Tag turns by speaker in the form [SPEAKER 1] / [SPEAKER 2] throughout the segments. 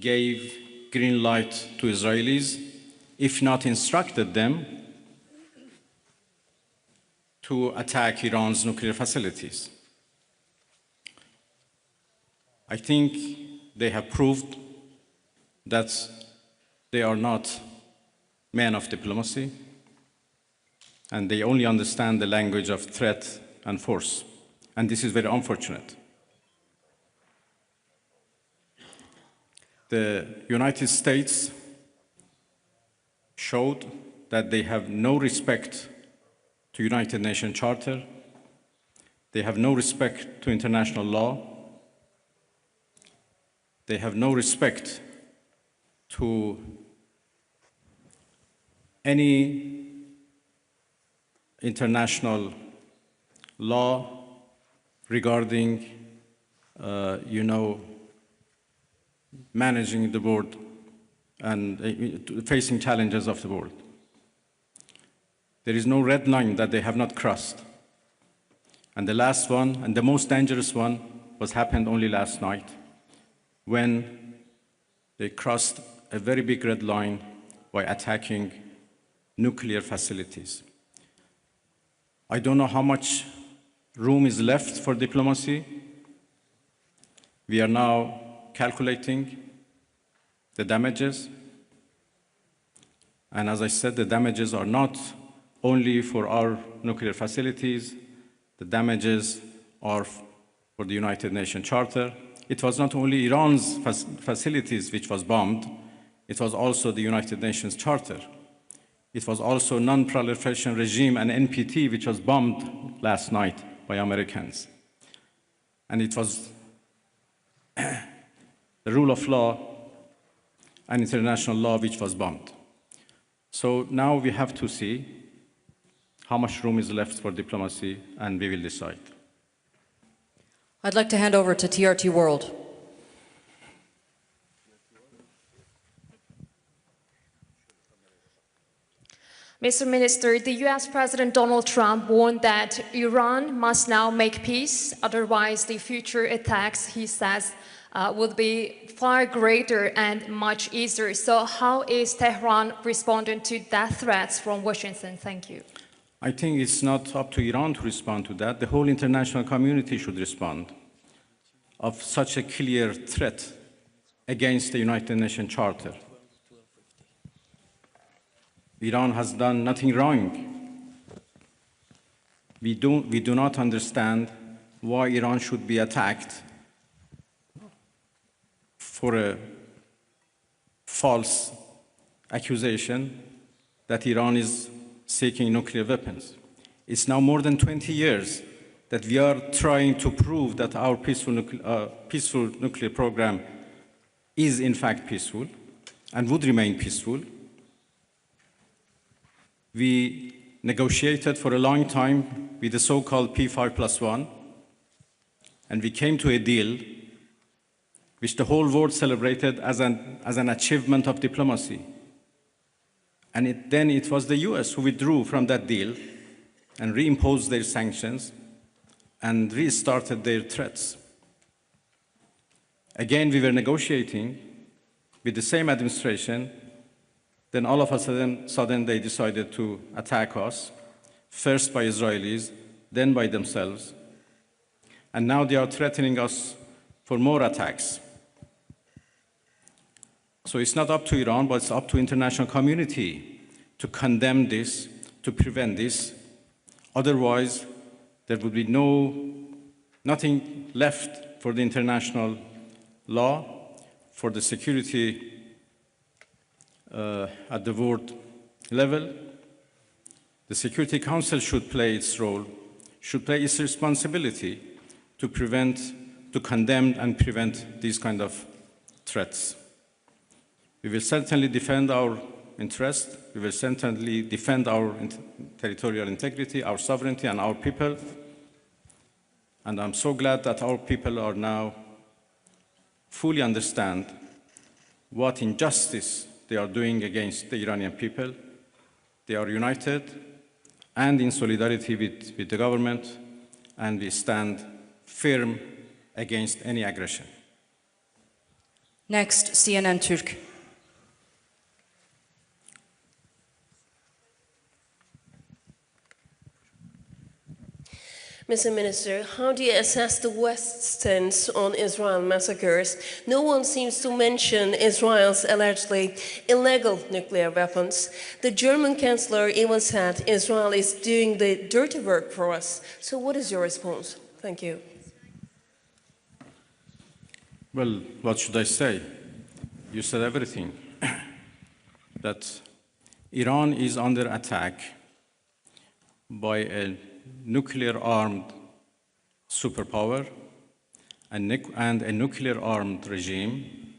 [SPEAKER 1] gave green light to Israelis, if not instructed them, to attack Iran's nuclear facilities. I think they have proved that they are not men of diplomacy, and they only understand the language of threat and force. And this is very unfortunate. The United States showed that they have no respect to United Nations Charter. They have no respect to international law. They have no respect to any international law regarding, managing the world and facing challenges of the world. There is no red line that they have not crossed. And the last one, and the most dangerous one, happened only last night, when they crossed a very big red line by attacking nuclear facilities. I don't know how much room is left for diplomacy. We are now calculating the damages. And as I said, the damages are not only for our nuclear facilities. The damages are for the United Nations Charter. It was not only Iran's facilities which was bombed, it was also the United Nations Charter. It was also non-proliferation regime and NPT, which was bombed last night by Americans. And it was the rule of law and international law which was bombed. So now we have to see how much room is left for diplomacy, and we will decide.
[SPEAKER 2] I'd like to hand over to TRT World.
[SPEAKER 3] Mr. Minister, the US President Donald Trump warned that Iran must now make peace, otherwise the future attacks, he says, would be far greater and much easier. So how is Tehran responding to that threats from Washington? Thank you.
[SPEAKER 1] I think it's not up to Iran to respond to that. The whole international community should respond of such a clear threat against the United Nations Charter. Iran has done nothing wrong. We do not understand why Iran should be attacked for a false accusation that Iran is seeking nuclear weapons. It's now more than 20 years that we are trying to prove that our peaceful nuclear program is in fact peaceful and would remain peaceful. We negotiated for a long time with the so-called P5+1, and we came to a deal which the whole world celebrated as an achievement of diplomacy. And then it was the US who withdrew from that deal and reimposed their sanctions and restarted their threats. Again, we were negotiating with the same administration. Then all of a sudden they decided to attack us, first by Israelis, then by themselves. And now they are threatening us for more attacks. So it's not up to Iran, but it's up to the international community to condemn this, to prevent this. Otherwise, there would be nothing left for the international law, for the security at the world level. The Security Council should play its role, should play its responsibility to condemn and prevent these kind of threats. We will certainly defend our interest. We will certainly defend our territorial integrity, our sovereignty, and our people. And I'm so glad that our people are now fully understand what injustice they are doing against the Iranian people. They are united and in solidarity with the government, and we stand firm against any aggression.
[SPEAKER 2] Next, CNN Türk.
[SPEAKER 4] Mr. Minister, how do you assess the West's stance on Israel massacres? No one seems to mention Israel's allegedly illegal nuclear weapons. The German Chancellor even said Israel is doing the dirty work for us. So what is your response? Thank you.
[SPEAKER 1] Well, what should I say? You said everything. That Iran is under attack by a nuclear-armed superpower and a nuclear-armed regime.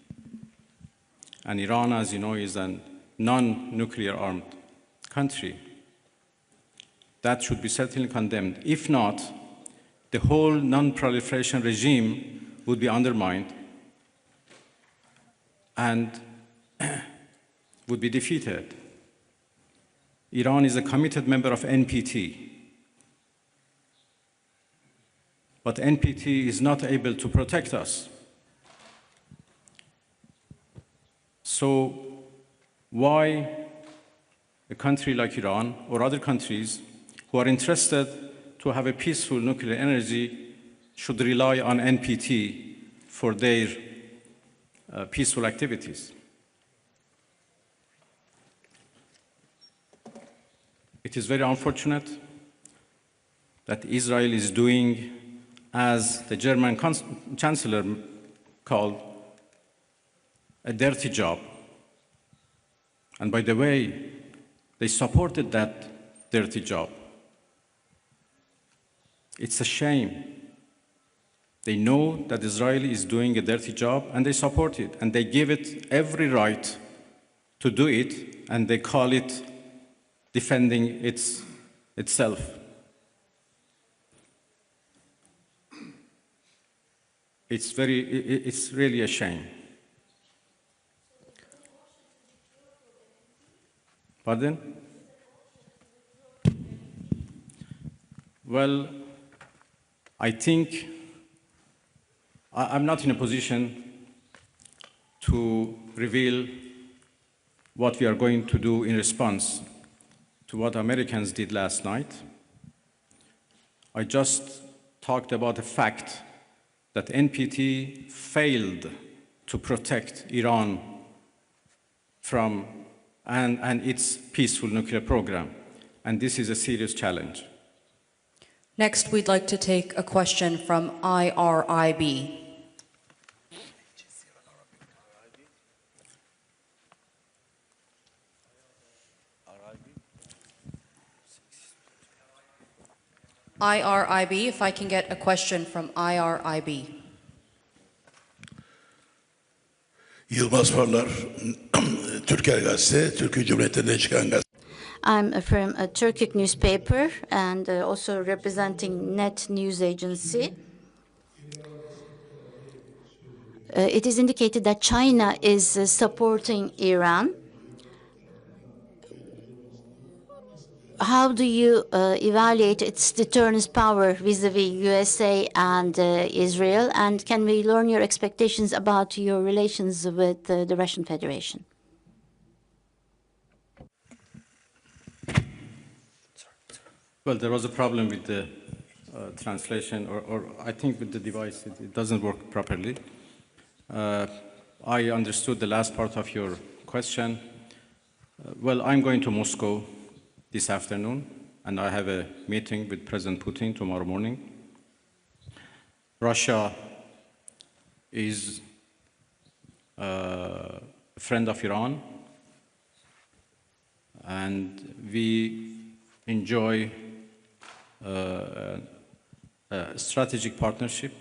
[SPEAKER 1] And Iran, as you know, is a non-nuclear armed country. That should be certainly condemned. If not, the whole non-proliferation regime would be undermined and would be defeated. Iran is a committed member of NPT. But NPT is not able to protect us. So why a country like Iran or other countries who are interested to have a peaceful nuclear energy should rely on NPT for their peaceful activities? It is very unfortunate that Israel is doing, as the German Chancellor called, a dirty job. And by the way, they supported that dirty job. It's a shame. They know that Israel is doing a dirty job and they support it, and they give it every right to do it, and they call it defending itself. It's really a shame. Pardon? Well, I think I'm not in a position to reveal what we are going to do in response to what Americans did last night. I just talked about the fact that NPT failed to protect Iran from and its peaceful nuclear program, and this is a serious challenge.
[SPEAKER 2] Next, we'd like to take a question from IRIB. IRIB, if I can get a question from IRIB.
[SPEAKER 5] Yılmaz Parlar, Türker Gazete, Türkiye Cumhuriyeti'nde çıkan gazete.
[SPEAKER 6] I'm from a Turkic newspaper and also representing Net News Agency. It is indicated that China is supporting Iran. How do you evaluate its deterrence power vis-a-vis USA and Israel? And can we learn your expectations about your relations with the Russian Federation?
[SPEAKER 1] Well, there was a problem with the translation, or I think with the device, it doesn't work properly. I understood the last part of your question. Well, I'm going to Moscow this afternoon, and I have a meeting with President Putin tomorrow morning. Russia is a friend of Iran, and we enjoy a strategic partnership,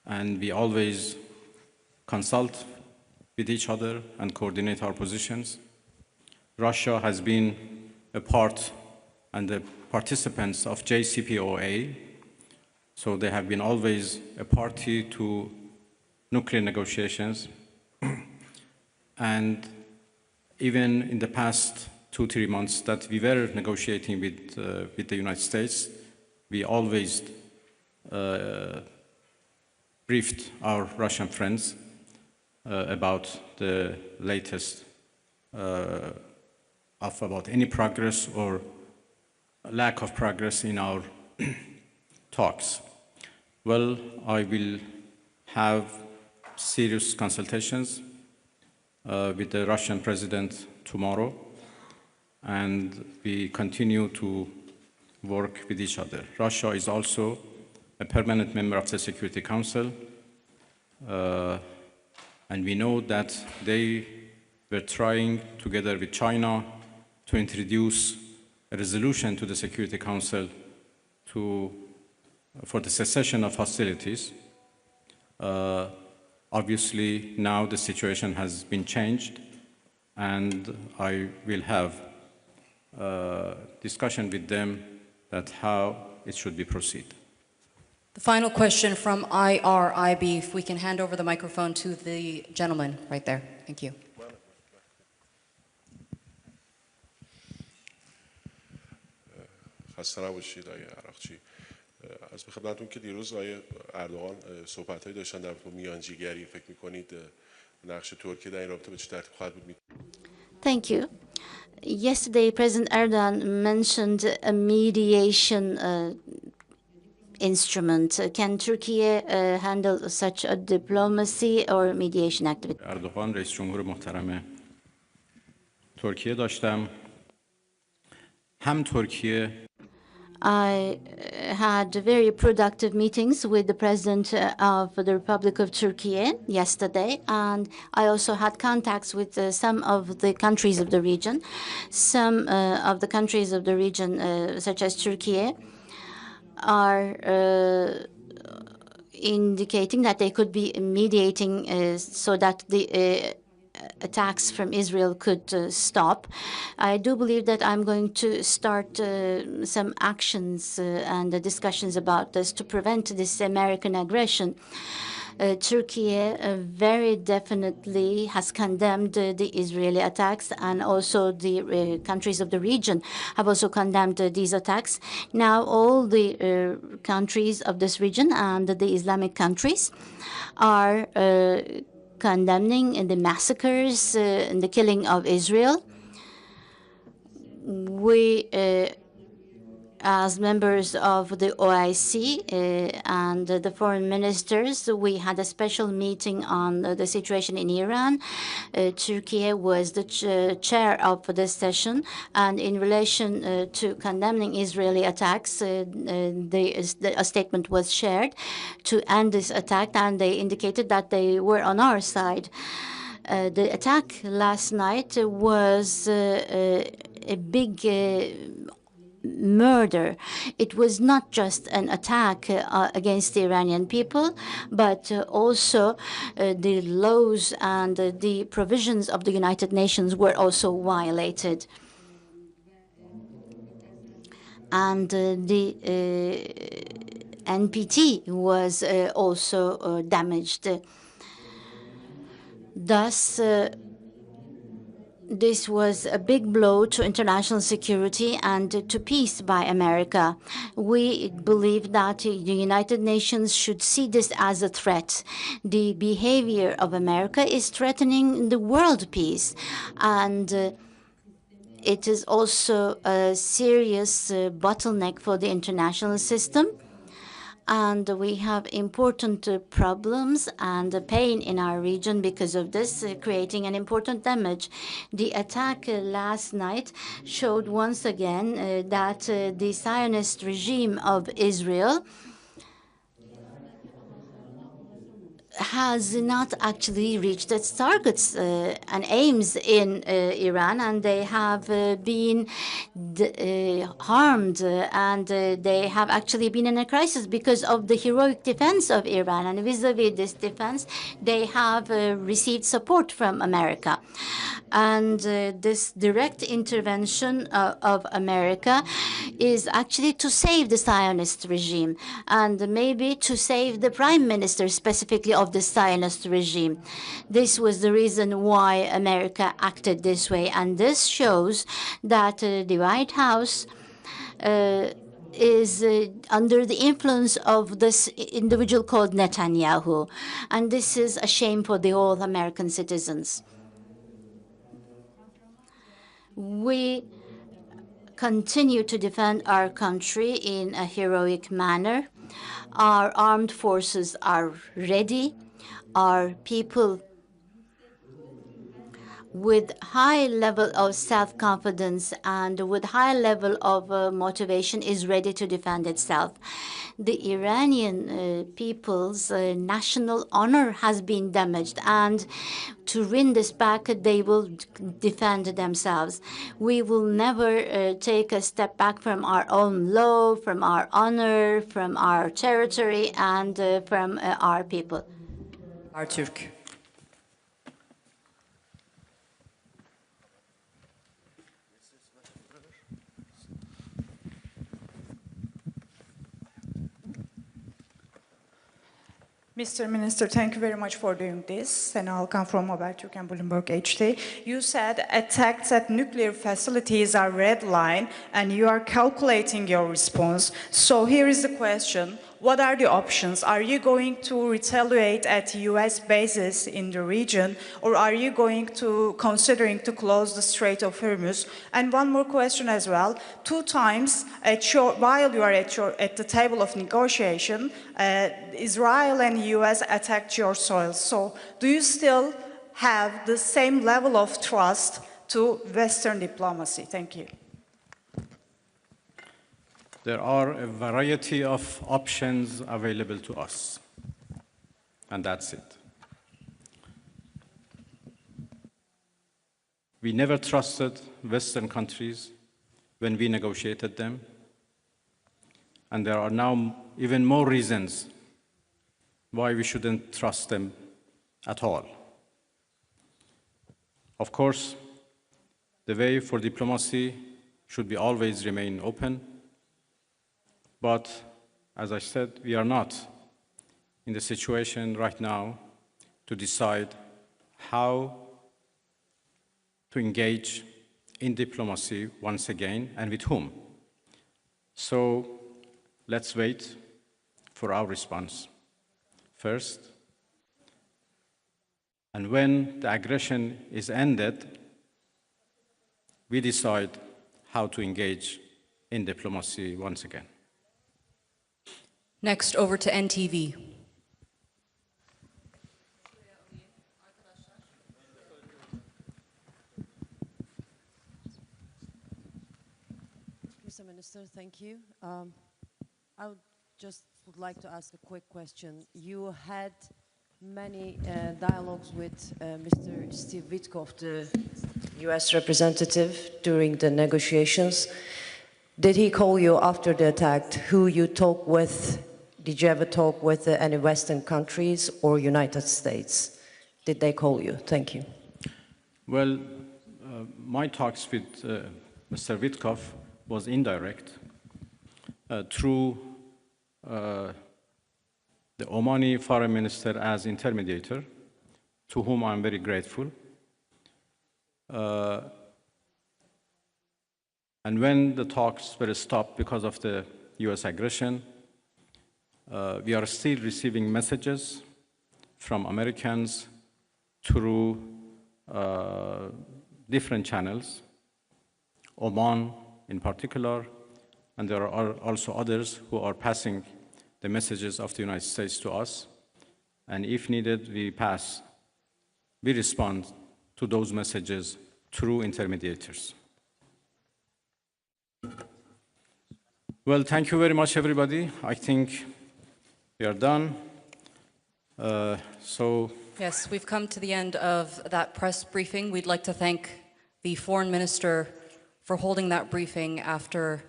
[SPEAKER 1] and we always consult with each other and coordinate our positions. Russia has been a part and the participants of JCPOA, so they have been always a party to nuclear negotiations. And even in the past 2-3 months that we were negotiating with the United States, we always briefed our Russian friends about the latest about any progress or lack of progress in our talks. Well, I will have serious consultations with the Russian president tomorrow, and we continue to work with each other. Russia is also a permanent member of the Security Council, and we know that they were trying, together with China, to introduce a resolution to the Security Council for the cessation of hostilities. Obviously, now the situation has been changed, and I will have a discussion with them that how it should be proceed.
[SPEAKER 2] The final question from IRIB, if we can hand over the microphone to the gentleman right there. Thank you.
[SPEAKER 7] خسته نباشید آقای عراقچی. عرض به خدمتتون که دیروز آقای اردوغان صحبت‌هایی داشتن در رابطه با میانجیگری. فکر می‌کنید نقش ترکیه در این رابطه به چه ترتیب خواهد بود؟
[SPEAKER 6] Thank you. Yesterday, President Erdogan mentioned a mediation instrument. Can Turkey handle such a diplomacy or mediation activity?
[SPEAKER 1] اردوغان رئیس جمهور محترم ترکیه داشتم. هم ترکیه
[SPEAKER 6] I had very productive meetings with the President of the Republic of Turkey yesterday, and I also had contacts with some of the countries of the region. Some of the countries of the region, such as Turkey, are indicating that they could be mediating so that the attacks from Israel could stop. I do believe that I'm going to start some actions and discussions about this to prevent this American aggression. Turkey very definitely has condemned the Israeli attacks, and also the countries of the region have also condemned these attacks. Now all the countries of this region and the Islamic countries are condemning the massacres and the killing of Israel. We, as members of the OIC and the foreign ministers, we had a special meeting on the situation in Iran. Turkey was the chair of this session, and in relation to condemning Israeli attacks, a statement was shared to end this attack, and they indicated that they were on our side. The attack last night was a big murder. It was not just an attack against the Iranian people, but also the laws and the provisions of the United Nations were also violated. And the NPT was also damaged. Thus, this was a big blow to international security and to peace by America. We believe that the United Nations should see this as a threat. The behavior of America is threatening the world peace, and it is also a serious bottleneck for the international system. And we have important problems and pain in our region because of this, creating an important damage. The attack last night showed once again that the Zionist regime of Israel has not actually reached its targets and aims in Iran, and they have been harmed, and they have actually been in a crisis because of the heroic defense of Iran. And vis-a-vis this defense, they have received support from America. And this direct intervention of America is actually to save the Zionist regime, and maybe to save the prime minister specifically of the Zionist regime. This was the reason why America acted this way, and this shows that the White House is under the influence of this individual called Netanyahu. And this is a shame for the all American citizens. We continue to defend our country in a heroic manner. Our armed forces are ready. Our people with high level of self-confidence and with high level of motivation is ready to defend itself. The Iranian people's national honor has been damaged, and to win this back, they will defend themselves. We will never take a step back from our own law, from our honor, from our territory, and from our people.
[SPEAKER 2] Artürk.
[SPEAKER 8] Mr. Minister, thank you very much for doing this. Sena Alkan from Habertürk and Bloomberg HD. You said attacks at nuclear facilities are red line and you are calculating your response. So here is the question. What are the options? Are you going to retaliate at US bases in the region, or are you going to considering to close the Strait of Hormuz? And one more question as well. 2 times while you are at the table of negotiation, Israel and US attacked your soil. So do you still have the same level of trust to Western diplomacy? Thank you.
[SPEAKER 1] There are a variety of options available to us, and that's it. We never trusted Western countries when we negotiated them, and there are now even more reasons why we shouldn't trust them at all. Of course, the way for diplomacy should be always remain open. But, as I said, we are not in the situation right now to decide how to engage in diplomacy once again and with whom. So let's wait for our response first. And when the aggression is ended, we decide how to engage in diplomacy once again.
[SPEAKER 2] Next, over to NTV.
[SPEAKER 9] Mr. Minister, thank you. I would like to ask a quick question. You had many dialogues with Mr. Steve Witkoff, the US representative, during the negotiations. Did he call you after the attack? Who you talked with? Did you ever talk with any Western countries or United States? Did they call you? Thank you.
[SPEAKER 1] Well, my talks with Mr. Witkoff was indirect through the Omani foreign minister as intermediator, to whom I'm very grateful. And when the talks were stopped because of the US aggression, we are still receiving messages from Americans through different channels, Oman in particular, and there are also others who are passing the messages of the United States to us. And if needed, we respond to those messages through intermediators. Well, thank you very much, everybody. I think we are done.
[SPEAKER 2] Yes, we've come to the end of that press briefing. We'd like to thank the foreign minister for holding that briefing after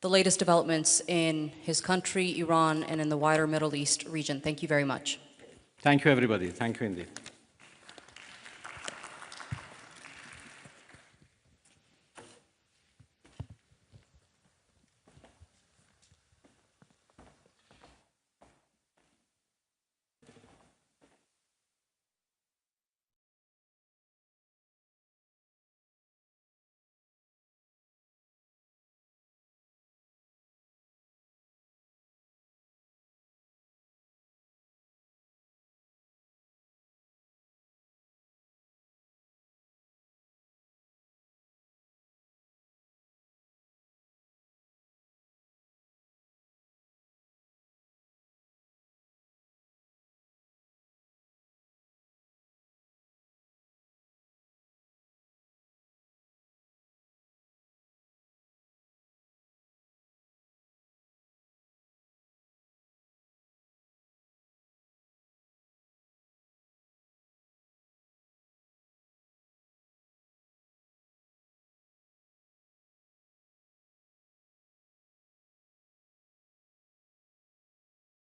[SPEAKER 2] the latest developments in his country, Iran, and in the wider Middle East region. Thank you very much.
[SPEAKER 1] Thank you, everybody. Thank you indeed.